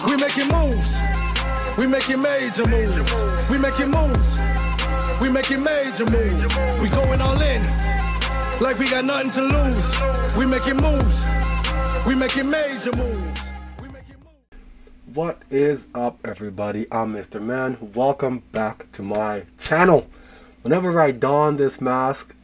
We making moves. We making major moves. We making moves. We making major moves. We going all in. Like we got nothing to lose. We making moves. We making major moves. What is up, everybody? I'm Mr. Man. Welcome back to my channel. Whenever I don this mask,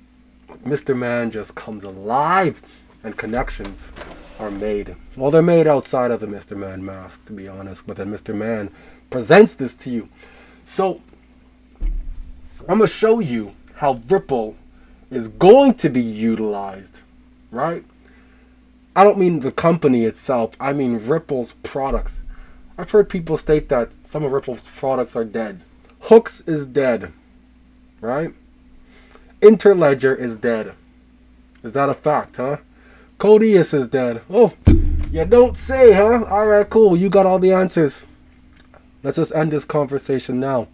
Mr. Man just comes alive and connections are made. Well, they're made outside of the Mr. Man mask, to be honest, but then Mr. Man presents this to you. So I'm going to show you how Ripple is going to be utilized, right? I don't mean the company itself. I mean Ripple's products. I've heard people state that some of Ripple's products are dead. Hooks is dead, right? Interledger is dead. Is that a fact, huh? Codius is dead. Oh, you don't say, huh? All right, cool. You got all the answers. Let's just end this conversation now.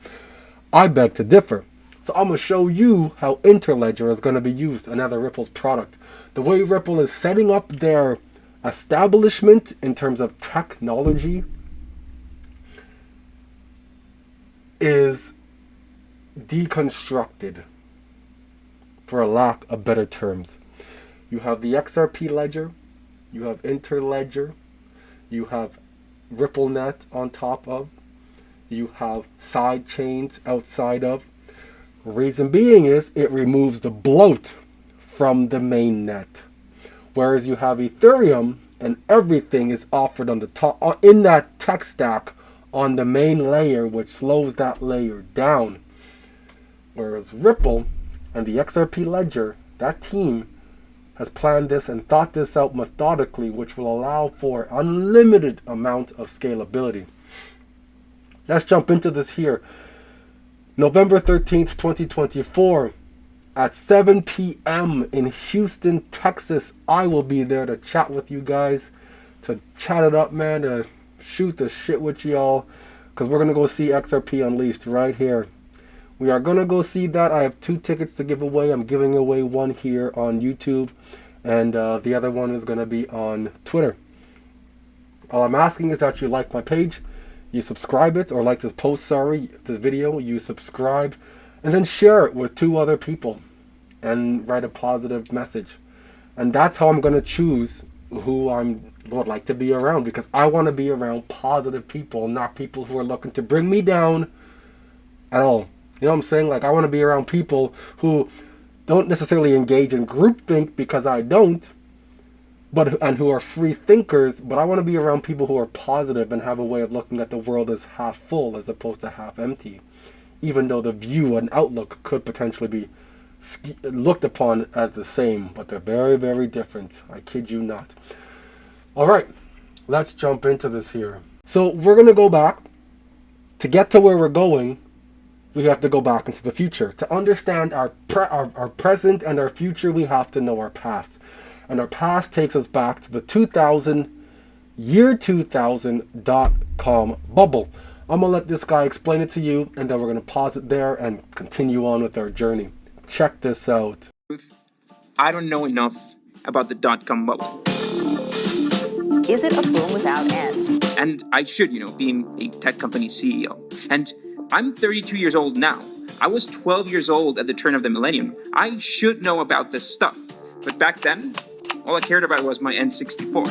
I beg to differ. So I'm going to show you how Interledger is going to be used, another Ripple's product. The way Ripple is setting up their establishment in terms of technology is deconstructed, for a lack of better terms. You have the XRP ledger, you have Interledger, you have RippleNet on top of, you have side chains outside of. Reason being is it removes the bloat from the main net. Whereas you have Ethereum and everything is offered on the top, in that tech stack on the main layer, which slows that layer down. Whereas Ripple and the XRP ledger, that team has planned this and thought this out methodically, which will allow for unlimited amount of scalability. Let's jump into this here. November 13th, 2024 at 7 p.m. in Houston, Texas. I will be there to chat with you guys, to chat it up, man, to shoot the shit with y'all, because we're going to go see XRP Unleashed right here. We are going to go see that. I have 2 tickets to give away. I'm giving away one here on YouTube, and the other one is going to be on Twitter. All I'm asking is that you like my page, you subscribe it, or like this post, this video, you subscribe, and then share it with 2 other people and write a positive message. And that's how I'm going to choose who I would like to be around, because I want to be around positive people, not people who are looking to bring me down at all. You know what I'm saying? Like, I want to be around people who don't necessarily engage in groupthink, because I don't, and who are free thinkers, but I want to be around people who are positive and have a way of looking at the world as half full as opposed to half empty, even though the view and outlook could potentially be looked upon as the same, but they're very, very different. I kid you not. All right, let's jump into this here. So we're going to go back. To get to where we're going, we have to go back into the future. To understand our present and our future, we have to know our past. And our past takes us back to the year 2000 .com bubble. I'm going to let this guy explain it to you, and then we're going to pause it there and continue on with our journey. Check this out. I don't know enough about the .com bubble. Is it a boom without end? And I should, being a tech company CEO. And I'm 32 years old now. I was 12 years old at the turn of the millennium. I should know about this stuff. But back then, all I cared about was my N64.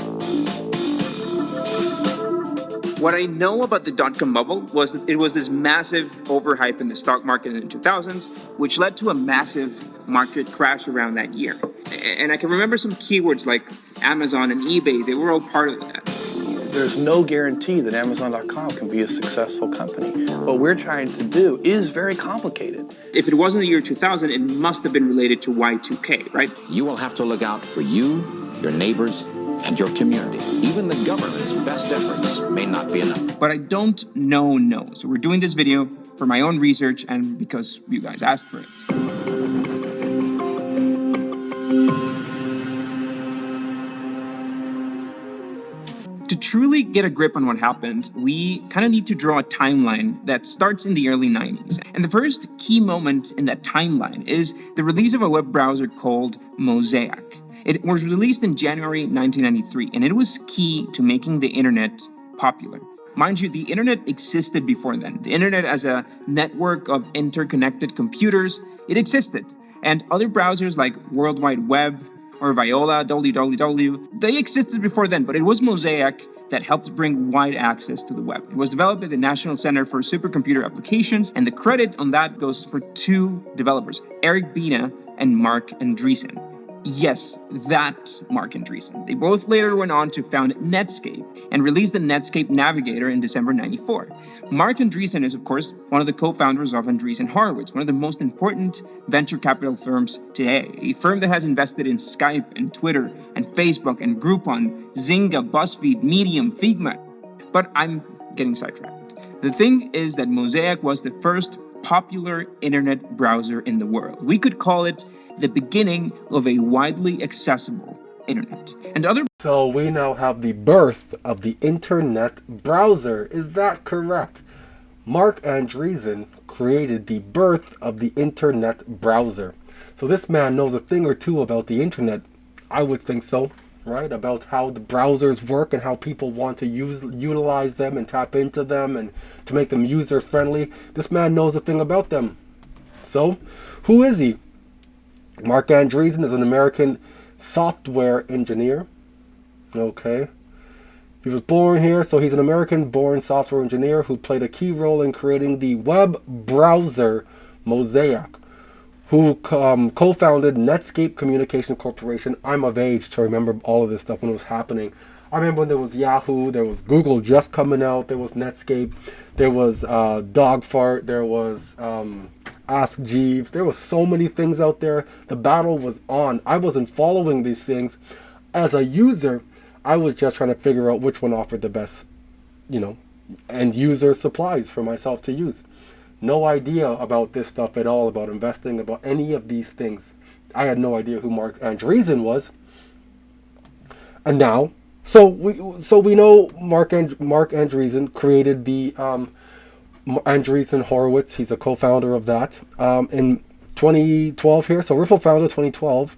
What I know about the .com bubble was that it was this massive overhype in the stock market in the 2000s, which led to a massive market crash around that year. And I can remember some keywords like Amazon and eBay. They were all part of that. There's no guarantee that Amazon.com can be a successful company. What we're trying to do is very complicated. If it wasn't the year 2000, it must have been related to Y2K, right? You will have to look out for you, your neighbors, and your community. Even the government's best efforts may not be enough. But I don't know. So we're doing this video for my own research and because you guys asked for it. To truly get a grip on what happened, we kind of need to draw a timeline that starts in the early 90s. And the first key moment in that timeline is the release of a web browser called Mosaic. It was released in January 1993, and it was key to making the internet popular. Mind you, the internet existed before then. The internet as a network of interconnected computers, it existed. And other browsers like World Wide Web or Viola, www, they existed before then, but it was Mosaic that helped bring wide access to the web. It was developed by the National Center for Supercomputer Applications, and the credit on that goes for two developers, Eric Bina and Mark Andreessen. Yes, that Mark Andreessen. They both later went on to found Netscape and released the Netscape Navigator in December '94. Mark Andreessen is, of course, one of the co-founders of Andreessen Horowitz, one of the most important venture capital firms today, a firm that has invested in Skype and Twitter and Facebook and Groupon, Zynga, BuzzFeed, Medium, Figma. But I'm getting sidetracked. The thing is that Mosaic was the first popular internet browser in the world. We could call it the beginning of a widely accessible internet. And other So we now have the birth of the internet browser. Is that correct? Mark Andreessen created the birth of the internet browser. So this man knows a thing or two about the internet. I would think so, right? About how the browsers work and how people want to utilize them and tap into them and to make them user friendly. This man knows a thing about them. So, who is he? Mark Andreessen is an American software engineer. Okay. He was born here, so he's an American-born software engineer who played a key role in creating the web browser Mosaic, who co-founded Netscape Communication Corporation. I'm of age to remember all of this stuff when it was happening. I remember when there was Yahoo, there was Google just coming out, there was Netscape, there was Dogfart, there was Ask Jeeves. There was so many things out there. The battle was on. I wasn't following these things. As a user, I was just trying to figure out which one offered the best, end user supplies for myself to use. No idea about this stuff at all, about investing, about any of these things. I had no idea who Mark Andreessen was. And now, so we know Mark Andreessen created the Andreessen Horowitz. He's a co-founder of that in 2012 here. So Ripple founded 2012,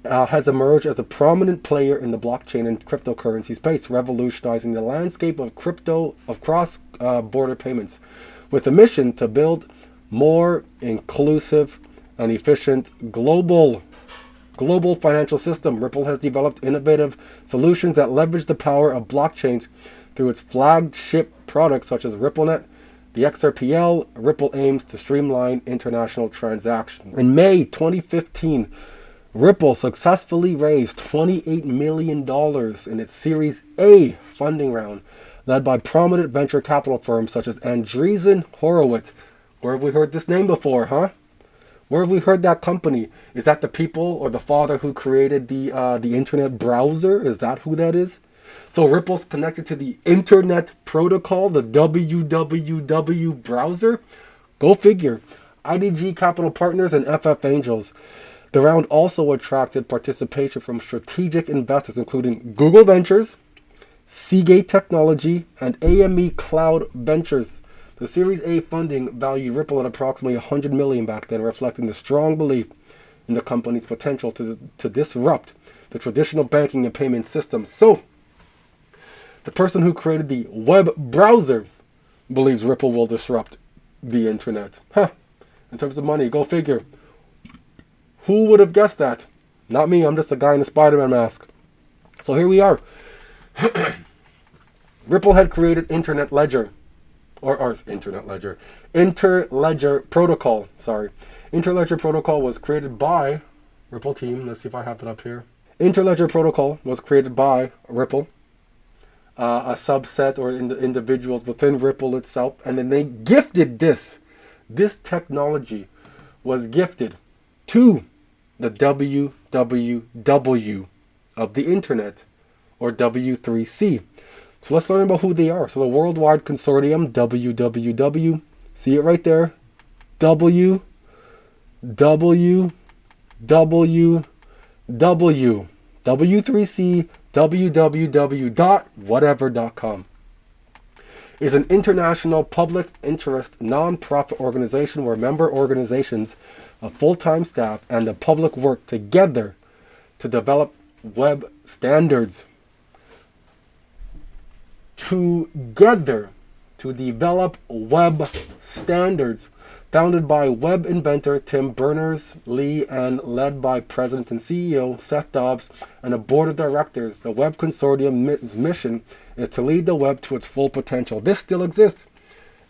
has emerged as a prominent player in the blockchain and cryptocurrency space, revolutionizing the landscape of cross-border payments with a mission to build more inclusive and efficient global financial system. Ripple has developed innovative solutions that leverage the power of blockchains through its flagship products such as RippleNet, the XRPL. Ripple aims to streamline international transactions. In May 2015, Ripple successfully raised $28 million in its Series A funding round, led by prominent venture capital firms such as Andreessen Horowitz. Where have we heard this name before, huh? Where have we heard that company? Is that the people or the father who created the internet browser? Is that who that is? So Ripple's connected to the Internet Protocol, the www browser? Go figure. IDG Capital Partners and FF Angels. The round also attracted participation from strategic investors including Google Ventures, Seagate Technology, and AME Cloud Ventures. The Series A funding valued Ripple at approximately $100 million back then, reflecting the strong belief in the company's potential to disrupt the traditional banking and payment system. So, the person who created the web browser believes Ripple will disrupt the internet. In terms of money, go figure. Who would have guessed that? Not me, I'm just a guy in a Spider-Man mask. So here we are. Ripple had created Interledger Protocol. Interledger Protocol was created by Ripple team. Let's see if I have it up here. Interledger Protocol was created by Ripple, a subset or individuals within Ripple itself, and then they gifted this technology was gifted to the www of the internet, or W3C. So let's learn about who they are. So the Worldwide Consortium, www, see it right there, W3C, www.whatever.com, is an international public interest non-profit organization where member organizations, a full-time staff, and the public work together to develop web standards. Together to develop web standards founded by web inventor Tim Berners-Lee and led by President and CEO Seth Dobbs and a board of directors. The Web Consortium's mission is to lead the web to its full potential. This still exists.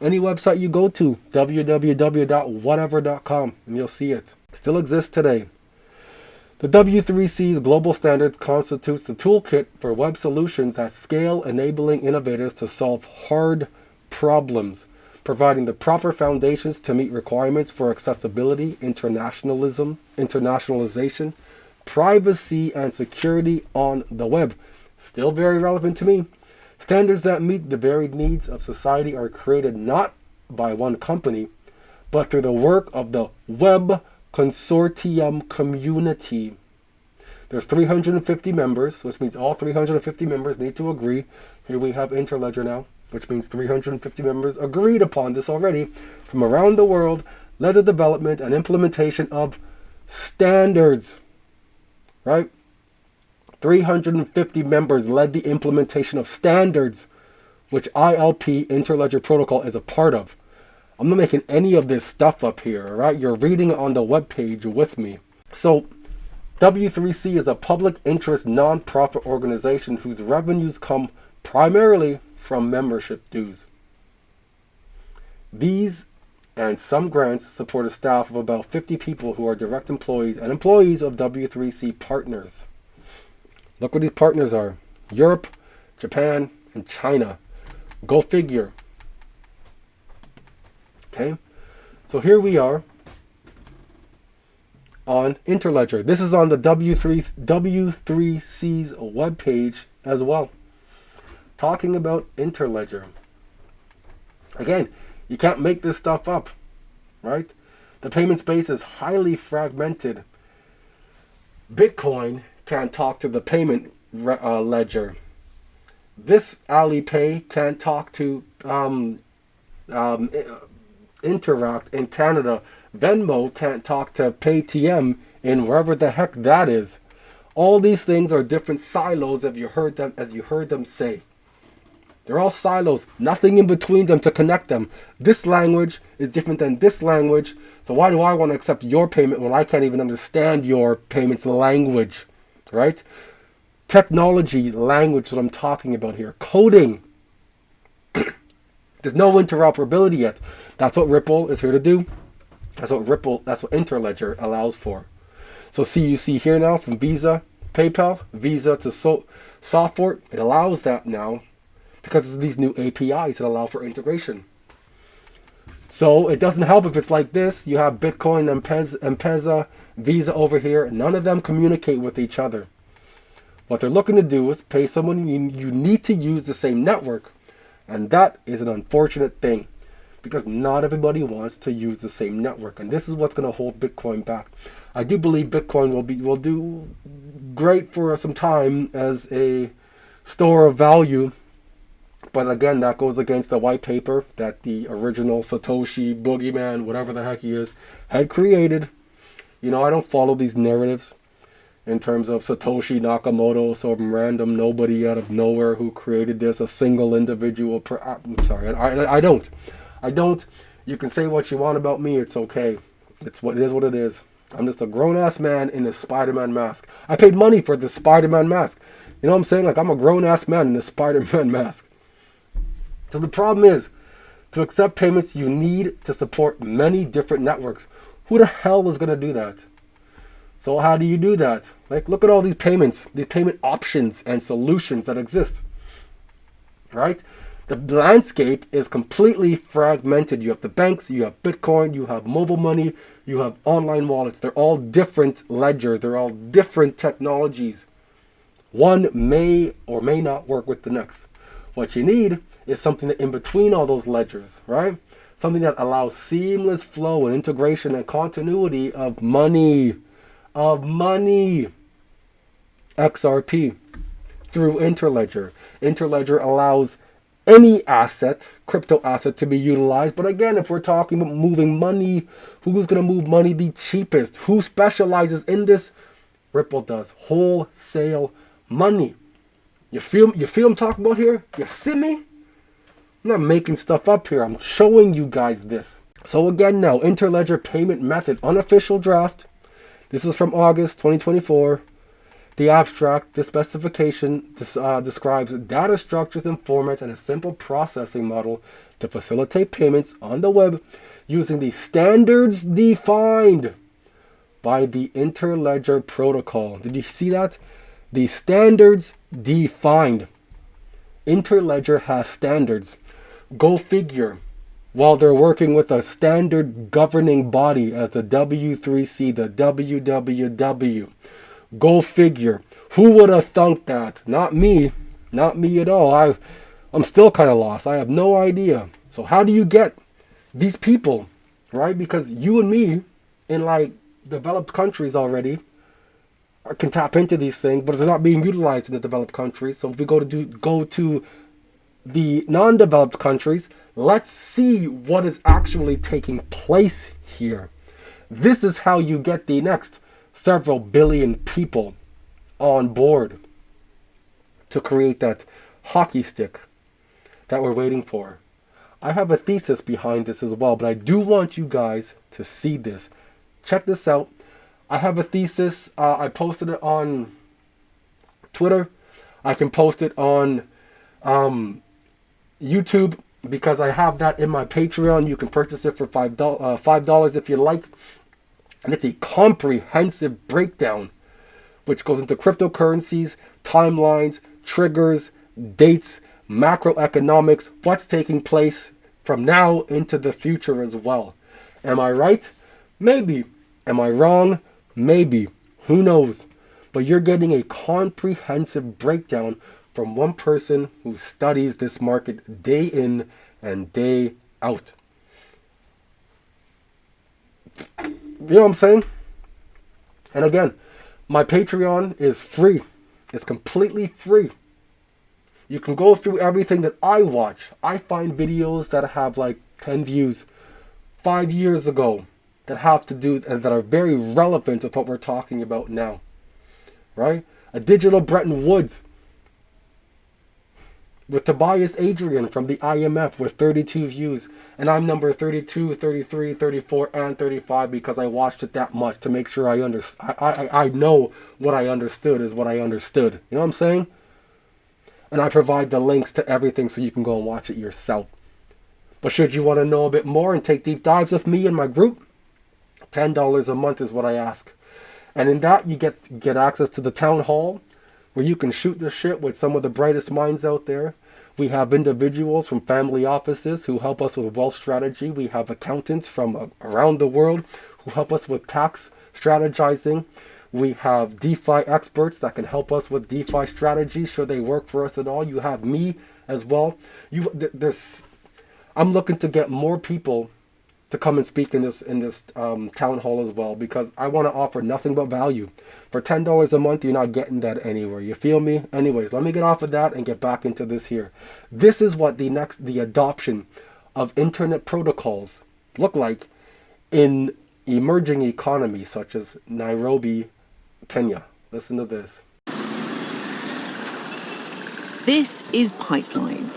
Any website you go to, www.whatever.com, and you'll see it. Still exists today. The W3C's global standards constitutes the toolkit for web solutions that scale, enabling innovators to solve hard problems, providing the proper foundations to meet requirements for accessibility, internationalization, privacy, and security on the web. Still very relevant to me. Standards that meet the varied needs of society are created not by one company, but through the work of the Web Consortium community. There's 350 members, which means all 350 members need to agree. Here we have Interledger now, which means 350 members agreed upon this already from around the world, led the development and implementation of standards, right? 350 members led the implementation of standards, which ILP, Interledger Protocol, is a part of. I'm not making any of this stuff up here, all right? You're reading on the webpage with me. So, W3C is a public interest non-profit organization whose revenues come primarily from membership dues. These and some grants support a staff of about 50 people who are direct employees and employees of W3C partners. Look what these partners are. Europe, Japan, and China. Go figure. Okay? So here we are on Interledger. This is on the W3C's webpage as well. Talking about Interledger. Again, you can't make this stuff up, right? The payment space is highly fragmented. Bitcoin can't talk to the payment ledger. This Alipay can't talk to Interact in Canada. Venmo can't talk to Paytm in wherever the heck that is. All these things are different silos as you heard them say. They're all silos, nothing in between them to connect them. This language is different than this language, so why do I want to accept your payment when I can't even understand your payment's language? Right? Technology, language, what I'm talking about here. Coding. There's no interoperability yet. That's what Ripple is here to do. That's what Interledger allows for. So you see here now from Visa, PayPal, Visa to Software, it allows that now because of these new APIs that allow for integration. So it doesn't help if it's like this. You have Bitcoin, M-Pesa, Visa over here. None of them communicate with each other. What they're looking to do is pay someone. You need to use the same network. And that is an unfortunate thing because not everybody wants to use the same network. And this is what's going to hold Bitcoin back. I do believe Bitcoin will do great for some time as a store of value. But again, that goes against the white paper that the original Satoshi boogeyman, whatever the heck he is, had created. You know, I don't follow these narratives in terms of Satoshi Nakamoto, some random nobody out of nowhere who created this, a single individual. I'm sorry, I don't. You can say what you want about me. It's okay. It is what it is. I'm just a grown-ass man in a Spider-Man mask. I paid money for this Spider-Man mask. You know what I'm saying? Like, I'm a grown-ass man in a Spider-Man mask. So the problem is, to accept payments, you need to support many different networks. Who the hell is going to do that? So how do you do that? Like, look at all these payments, these payment options and solutions that exist, right? The landscape is completely fragmented. You have the banks, you have Bitcoin, you have mobile money, you have online wallets. They're all different ledgers. They're all different technologies. One may or may not work with the next. What you need is something that in between all those ledgers, right? Something that allows seamless flow and integration and continuity of money. XRP through Interledger. Interledger allows any asset, crypto asset, to be utilized. But again, if we're talking about moving money, who's going to move money the cheapest? Who specializes in this? Ripple does. Wholesale money. You feel I'm talking about here? You see me? I'm not making stuff up here. I'm showing you guys this. So again now, Interledger payment method, unofficial draft. This is from August 2024. The abstract, the specification describes data structures and formats and a simple processing model to facilitate payments on the web using the standards defined by the Interledger protocol. Did you see that? The standards defined. Interledger has standards. Go figure. While they're working with a standard governing body as the W3C, the WWW. Go figure. Who would have thunk that? Not me. Not me at all. I'm still kind of lost. I have no idea. So how do you get these people, right? Because you and me in like developed countries already can tap into these things, but they're not being utilized in the developed countries. So if we go to the non-developed countries, let's see what is actually taking place here. This is how you get the next several billion people on board to create that hockey stick that we're waiting for. I have a thesis behind this as well, but I do want you guys to see this. Check this out. I have a thesis. I posted it on Twitter. I can post it on YouTube because I have that in my Patreon. You can purchase it for $5 if you like. And it's a comprehensive breakdown, which goes into cryptocurrencies, timelines, triggers, dates, macroeconomics, what's taking place from now into the future as well. Am I right? Maybe. Am I wrong? Maybe. Who knows? But you're getting a comprehensive breakdown from one person who studies this market day in and day out. You know what I'm saying? And again, my Patreon is free. It's completely free. You can go through everything that I watch. I find videos that have like 10 views 5 years ago that have to do and that are very relevant with what we're talking about now. Right? A digital Bretton Woods with Tobias Adrian from the IMF with 32 views. And I'm number 32, 33, 34, and 35 because I watched it that much to make sure I know what I understood is what I understood. You know what I'm saying? And I provide the links to everything so you can go and watch it yourself. But should you want to know a bit more and take deep dives with me and my group, $10 a month is what I ask. And in that, you get access to the town hall, where you can shoot the shit with some of the brightest minds out there. We have individuals from family offices who help us with wealth strategy. We have accountants from around the world who help us with tax strategizing. We have DeFi experts that can help us with DeFi strategy should they work for us at all. You have me as well. I'm looking to get more people to come and speak in this town hall as well, because I want to offer nothing but value. For $10 a month, you're not getting that anywhere. You feel me? Anyways, let me get off of that and get back into this here. This is what the adoption of internet protocols look like in emerging economies such as Nairobi, Kenya. Listen to this. This is Pipeline,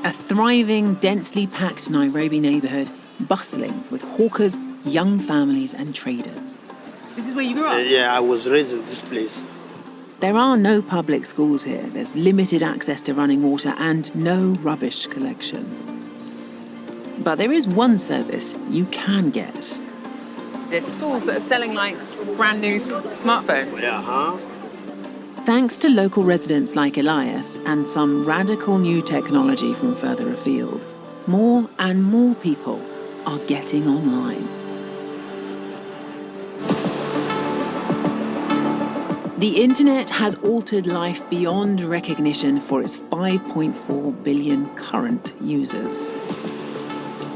a thriving, densely packed Nairobi neighbourhood, bustling with hawkers, young families and traders. This is where you grew up? Yeah, I was raised in this place. There are no public schools here. There's limited access to running water and no rubbish collection. But there is one service you can get. There's stalls that are selling like brand new smartphones. Yeah, huh? Thanks to local residents like Elias and some radical new technology from further afield, more and more people are getting online. The internet has altered life beyond recognition for its 5.4 billion current users.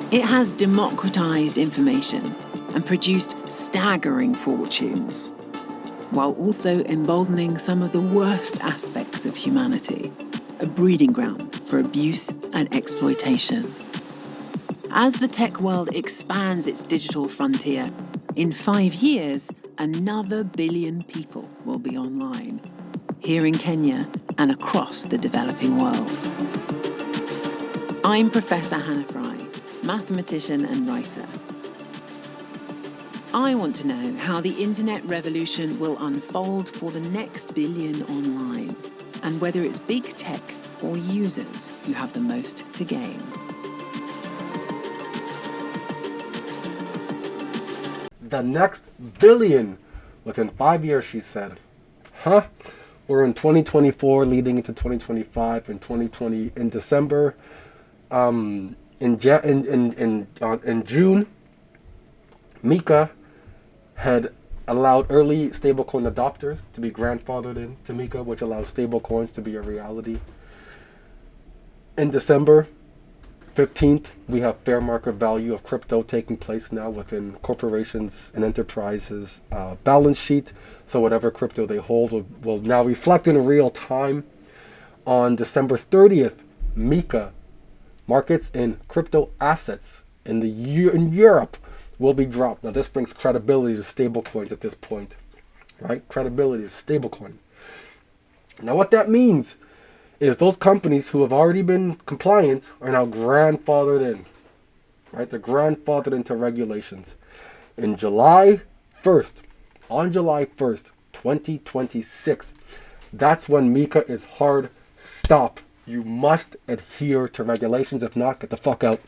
It has democratized information and produced staggering fortunes, while also emboldening some of the worst aspects of humanity, a breeding ground for abuse and exploitation. As the tech world expands its digital frontier, in 5 years, another billion people will be online, here in Kenya and across the developing world. I'm Professor Hannah Fry, mathematician and writer. I want to know how the internet revolution will unfold for the next billion online, and whether it's big tech or users who have the most to gain. The next billion within 5 years, she said. Huh? We're in 2024, leading into 2025, and 2020 in December. In June, Mika had allowed early stablecoin adopters to be grandfathered into Mika, which allows stablecoins to be a reality. In December 15th, we have fair market value of crypto taking place now within corporations and enterprises' balance sheet. So whatever crypto they hold will now reflect in real time. On December 30th, Mika markets in crypto assets in Europe will be dropped. Now this brings credibility to stablecoins at this point, right? Credibility to stablecoin. Now what that means is those companies who have already been compliant are now grandfathered in, right? They're grandfathered into regulations. On July 1st, 2026, that's when Mika is hard stop. You must adhere to regulations. If not, get the fuck out.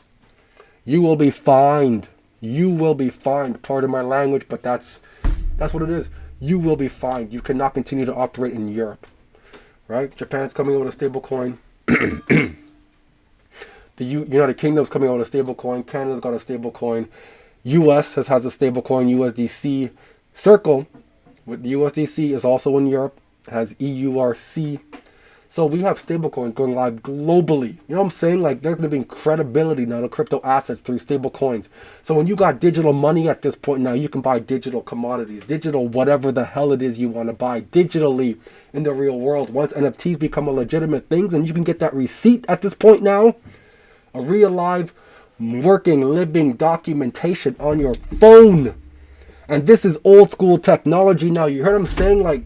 You will be fined. You will be fined. Pardon my language, but that's what it is. You will be fined. You cannot continue to operate in Europe. Right? Japan's coming out with a stablecoin. The United Kingdom's coming out with a stablecoin. Canada's got a stablecoin. US has a stablecoin, USDC. Circle with the USDC is also in Europe. It has EURC. So we have stablecoins going live globally. You know what I'm saying? Like there's going to be credibility now to crypto assets through stablecoins. So when you got digital money at this point now, you can buy digital commodities, digital whatever the hell it is you want to buy digitally in the real world. Once NFTs become a legitimate thing, and you can get that receipt at this point now, a real live working, living documentation on your phone. And this is old school technology now. You heard him saying like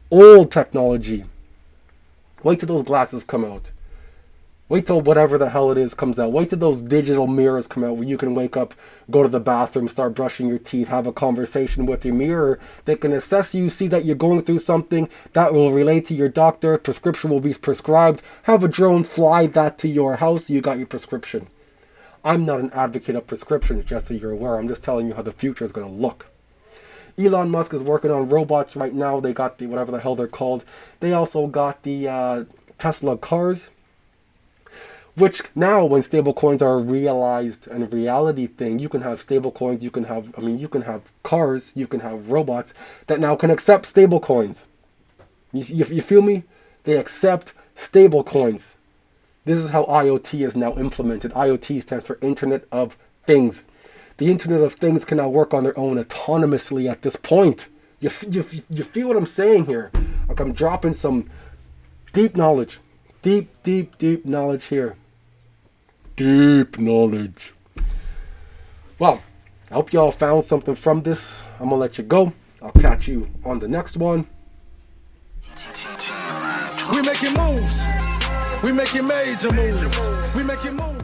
old technology. Wait till those glasses come out. Wait till whatever the hell it is comes out. Wait till those digital mirrors come out where you can wake up, go to the bathroom, start brushing your teeth, have a conversation with your mirror that can assess you, see that you're going through something that will relate to your doctor. Prescription will be prescribed. Have a drone fly that to your house. You got your prescription. I'm not an advocate of prescriptions, just so you're aware. I'm just telling you how the future is going to look. Elon Musk is working on robots right now. They got the, whatever the hell they're called. They also got the Tesla cars, which now when stablecoins are a realized and reality thing, you can have stablecoins, you can have cars, you can have robots that now can accept stablecoins. You feel me? They accept stablecoins. This is how IoT is now implemented. IoT stands for Internet of Things. The Internet of Things can now work on their own autonomously at this point. You feel what I'm saying here? Like I'm dropping some deep knowledge. Deep knowledge here. Deep knowledge. Well, I hope y'all found something from this. I'm going to let you go. I'll catch you on the next one. We making moves. We making major moves. We making moves.